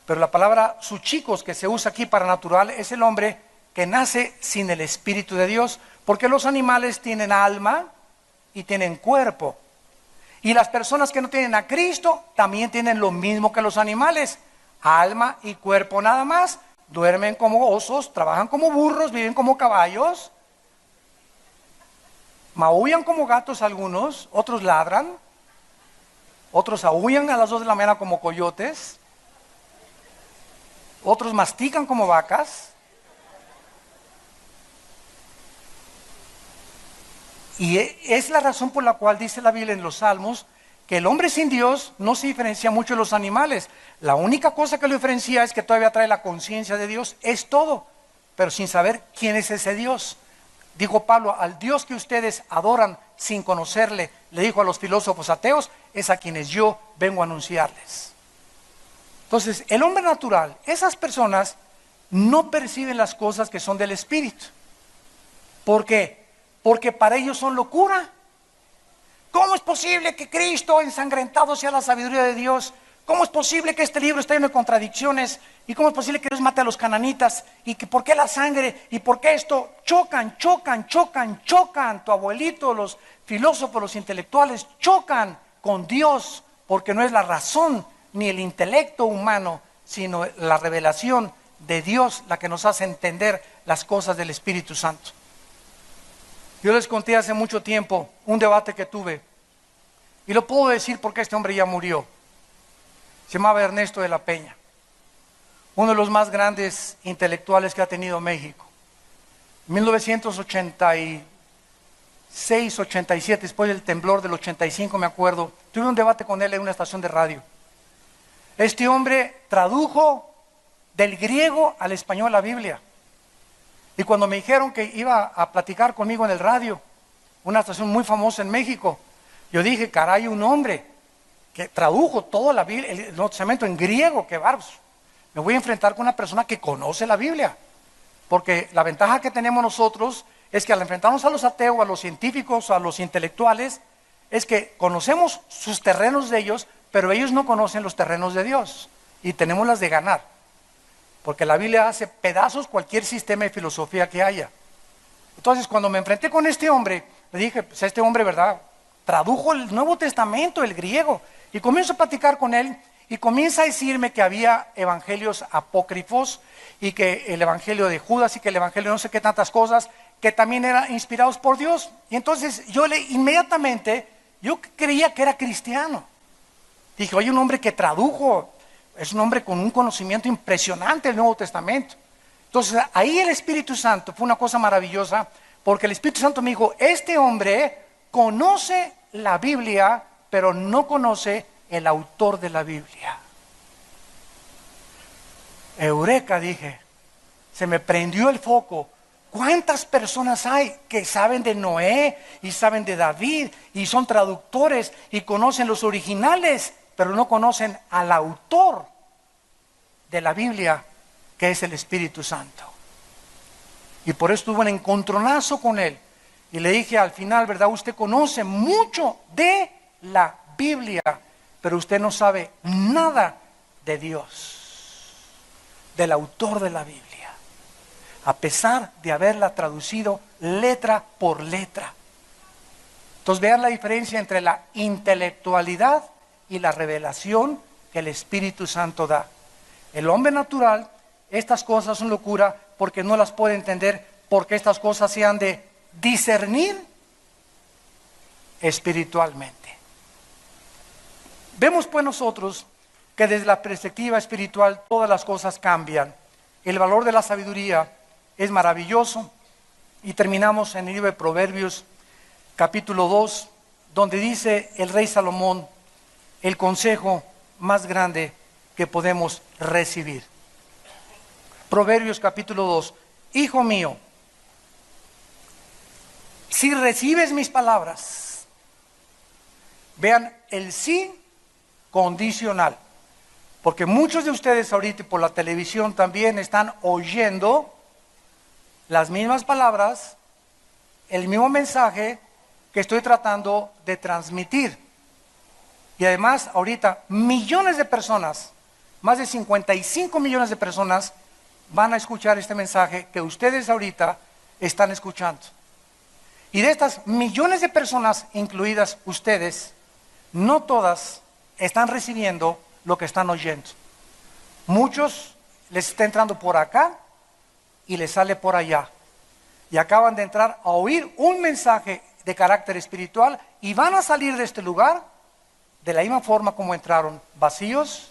pero la palabra suchicos que se usa aquí para natural es el hombre que nace sin el Espíritu de Dios, porque los animales tienen alma y tienen cuerpo. Y las personas que no tienen a Cristo también tienen lo mismo que los animales, alma y cuerpo nada más. Duermen como osos, trabajan como burros, viven como caballos, maullan como gatos algunos, otros ladran, otros aúllan a las 2 de la mañana como coyotes, otros mastican como vacas. Y es la razón por la cual dice la Biblia en los Salmos que el hombre sin Dios no se diferencia mucho de los animales. La única cosa que lo diferencia es que todavía trae la conciencia de Dios, es todo, pero sin saber quién es ese Dios. Dijo Pablo, al Dios que ustedes adoran sin conocerle, le dijo a los filósofos ateos, es a quienes yo vengo a anunciarles. Entonces, el hombre natural, esas personas no perciben las cosas que son del Espíritu. ¿Por qué? Porque para ellos son locura. ¿Cómo es posible que Cristo ensangrentado sea la sabiduría de Dios? ¿Cómo es posible que este libro esté lleno de contradicciones? ¿Y cómo es posible que Dios mate a los cananitas? ¿Y que por qué la sangre? ¿Y por qué esto? Chocan. Tu abuelito, los filósofos, los intelectuales chocan con Dios, porque no es la razón ni el intelecto humano, sino la revelación de Dios la que nos hace entender las cosas del Espíritu Santo. Yo les conté hace mucho tiempo un debate que tuve, y lo puedo decir porque este hombre ya murió. Se llamaba Ernesto de la Peña, uno de los más grandes intelectuales que ha tenido México. En 1986, 87, después del temblor del 85, me acuerdo, tuve un debate con él en una estación de radio. Este hombre tradujo del griego al español la Biblia. Y cuando me dijeron que iba a platicar conmigo en el radio, una estación muy famosa en México, yo dije, caray, un hombre que tradujo toda la Biblia, el Nuevo Testamento en griego, qué bárbaros. Me voy a enfrentar con una persona que conoce la Biblia. Porque la ventaja que tenemos nosotros es que al enfrentarnos a los ateos, a los científicos, a los intelectuales, es que conocemos sus terrenos de ellos, pero ellos no conocen los terrenos de Dios. Y tenemos las de ganar. Porque la Biblia hace pedazos cualquier sistema de filosofía que haya. Entonces, cuando me enfrenté con este hombre, le dije, pues este hombre, ¿verdad? Tradujo el Nuevo Testamento, el griego. Y comienzo a platicar con él y comienza a decirme que había evangelios apócrifos y que el evangelio de Judas y que el evangelio no sé qué tantas cosas, que también eran inspirados por Dios. Y entonces inmediatamente, yo creía que era cristiano. Dije, oye, un hombre que tradujo, es un hombre con un conocimiento impresionante del Nuevo Testamento. Entonces ahí el Espíritu Santo fue una cosa maravillosa, porque el Espíritu Santo me dijo, este hombre conoce la Biblia, pero no conoce el autor de la Biblia. Eureka, dije, se me prendió el foco. ¿Cuántas personas hay que saben de Noé y saben de David y son traductores y conocen los originales, pero no conocen al autor de la Biblia, que es el Espíritu Santo? Y por eso tuve un encontronazo con él. Y le dije al final, ¿verdad? Usted conoce mucho de la Biblia, pero usted no sabe nada de Dios, del autor de la Biblia, a pesar de haberla traducido letra por letra. Entonces vean la diferencia entre la intelectualidad y la revelación que el Espíritu Santo da. El hombre natural, estas cosas son locura porque no las puede entender, porque estas cosas se han de discernir espiritualmente. Vemos pues nosotros que desde la perspectiva espiritual todas las cosas cambian. El valor de la sabiduría es maravilloso. Y terminamos en el libro de Proverbios, capítulo 2, donde dice el rey Salomón el consejo más grande que podemos recibir. Proverbios capítulo 2. Hijo mío, si recibes mis palabras, vean el sí condicional. Porque muchos de ustedes ahorita por la televisión también están oyendo las mismas palabras, el mismo mensaje que estoy tratando de transmitir. Y además ahorita millones de personas, más de 55 millones de personas van a escuchar este mensaje que ustedes ahorita están escuchando. Y de estas millones de personas, incluidas ustedes, no todas están recibiendo lo que están oyendo. Muchos les está entrando por acá y les sale por allá. Y acaban de entrar a oír un mensaje de carácter espiritual y van a salir de este lugar de la misma forma como entraron, vacíos,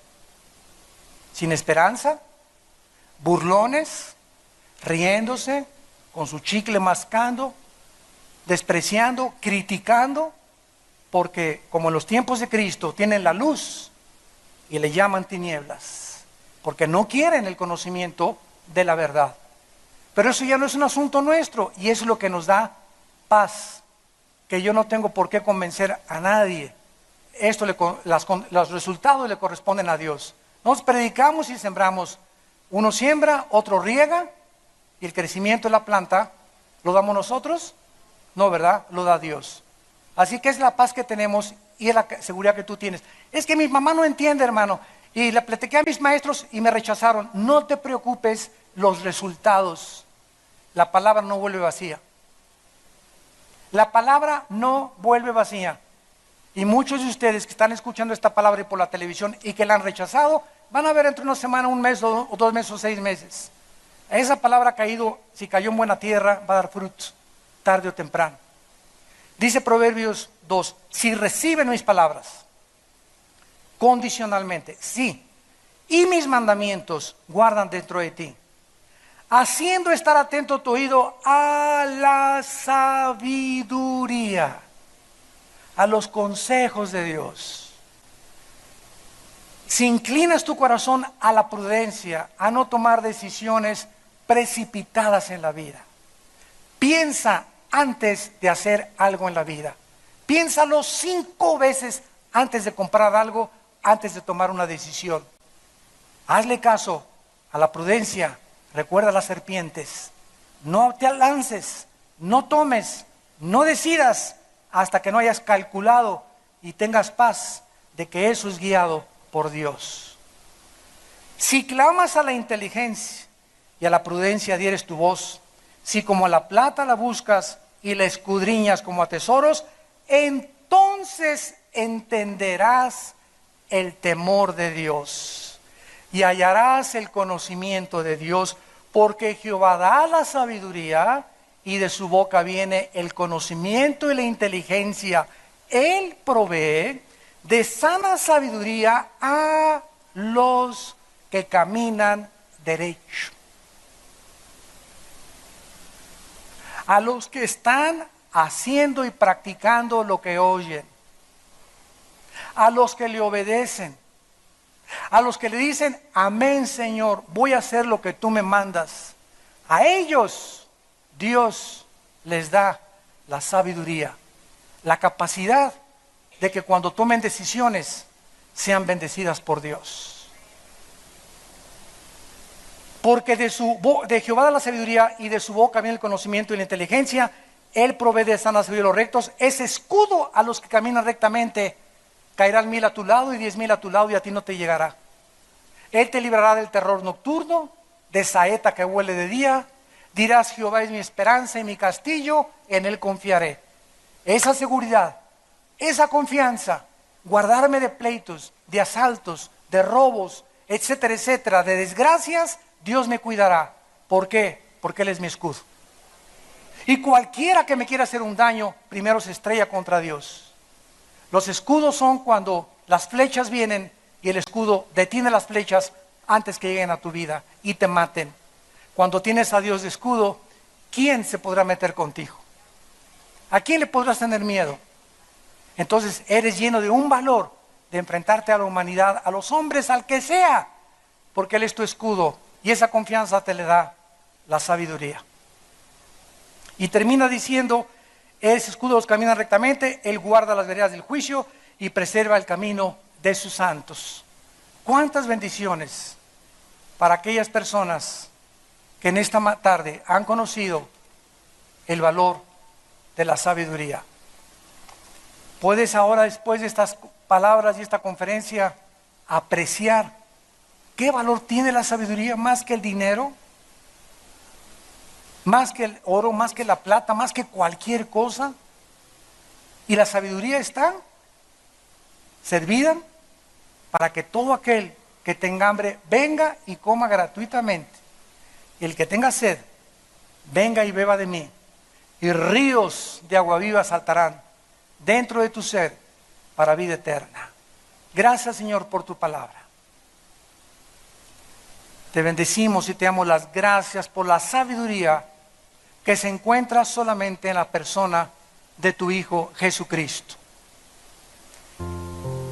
sin esperanza, burlones, riéndose, con su chicle mascando, despreciando, criticando, porque como en los tiempos de Cristo tienen la luz y le llaman tinieblas, porque no quieren el conocimiento de la verdad. Pero eso ya no es un asunto nuestro y es lo que nos da paz, que yo no tengo por qué convencer a nadie. Los resultados le corresponden a Dios. Nos predicamos y sembramos. Uno siembra, otro riega, y el crecimiento de la planta, ¿lo damos nosotros? No, ¿verdad? Lo da Dios. Así que es la paz que tenemos y es la seguridad que tú tienes. Es que mi mamá no entiende, hermano, y le platiqué a mis maestros y me rechazaron. No te preocupes, los resultados. La palabra no vuelve vacía. La palabra no vuelve vacía. Y muchos de ustedes que están escuchando esta palabra por la televisión y que la han rechazado, van a ver entre una semana, un mes o 2 meses o 6 meses. Esa palabra ha caído, si cayó en buena tierra, va a dar fruto, tarde o temprano. Dice Proverbios 2, si reciben mis palabras, condicionalmente, sí, y mis mandamientos guardan dentro de ti, haciendo estar atento tu oído a la sabiduría, a los consejos de Dios. Si inclinas tu corazón a la prudencia, a no tomar decisiones precipitadas en la vida, piensa antes de hacer algo en la vida. Piénsalo 5 veces antes de comprar algo, antes de tomar una decisión. Hazle caso a la prudencia. Recuerda las serpientes. No te lances, no tomes, no decidas hasta que no hayas calculado y tengas paz de que eso es guiado por Dios. Si clamas a la inteligencia y a la prudencia dieres tu voz, si como a la plata la buscas y la escudriñas como a tesoros, entonces entenderás el temor de Dios y hallarás el conocimiento de Dios, porque Jehová da la sabiduría y de su boca viene el conocimiento y la inteligencia. Él provee de sana sabiduría a los que caminan derecho, a los que están haciendo y practicando lo que oyen, a los que le obedecen, a los que le dicen, amén Señor, voy a hacer lo que tú me mandas. A ellos Dios les da la sabiduría, la capacidad de que cuando tomen decisiones sean bendecidas por Dios. Porque de Jehová da la sabiduría y de su boca viene el conocimiento y la inteligencia. Él provee de sana sabiduría a los rectos, es escudo a los que caminan rectamente. Caerán 1000 a tu lado y 10,000 a tu lado y a ti no te llegará. Él te librará del terror nocturno, de saeta que huele de día. Dirás, Jehová es mi esperanza y mi castillo, en él confiaré. Esa seguridad, esa confianza, guardarme de pleitos, de asaltos, de robos, etcétera, etcétera, de desgracias, Dios me cuidará. ¿Por qué? Porque Él es mi escudo. Y cualquiera que me quiera hacer un daño, primero se estrella contra Dios. Los escudos son cuando las flechas vienen y el escudo detiene las flechas antes que lleguen a tu vida y te maten. Cuando tienes a Dios de escudo, ¿quién se podrá meter contigo? ¿A quién le podrás tener miedo? Entonces eres lleno de un valor de enfrentarte a la humanidad, a los hombres, al que sea, porque Él es tu escudo y esa confianza te le da la sabiduría. Y termina diciendo, ese escudo los camina rectamente, Él guarda las veredas del juicio y preserva el camino de sus santos. ¿Cuántas bendiciones para aquellas personas que en esta tarde han conocido el valor de la sabiduría? Puedes ahora, después de estas palabras y esta conferencia, apreciar qué valor tiene la sabiduría más que el dinero, más que el oro, más que la plata, más que cualquier cosa. Y la sabiduría está servida para que todo aquel que tenga hambre venga y coma gratuitamente. Y el que tenga sed, venga y beba de mí. Y ríos de agua viva saltarán dentro de tu ser para vida eterna. Gracias, Señor, por tu palabra. Te bendecimos y te damos las gracias por la sabiduría que se encuentra solamente en la persona de tu Hijo Jesucristo.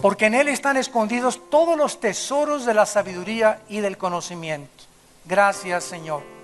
Porque en Él están escondidos todos los tesoros de la sabiduría y del conocimiento. Gracias, Señor.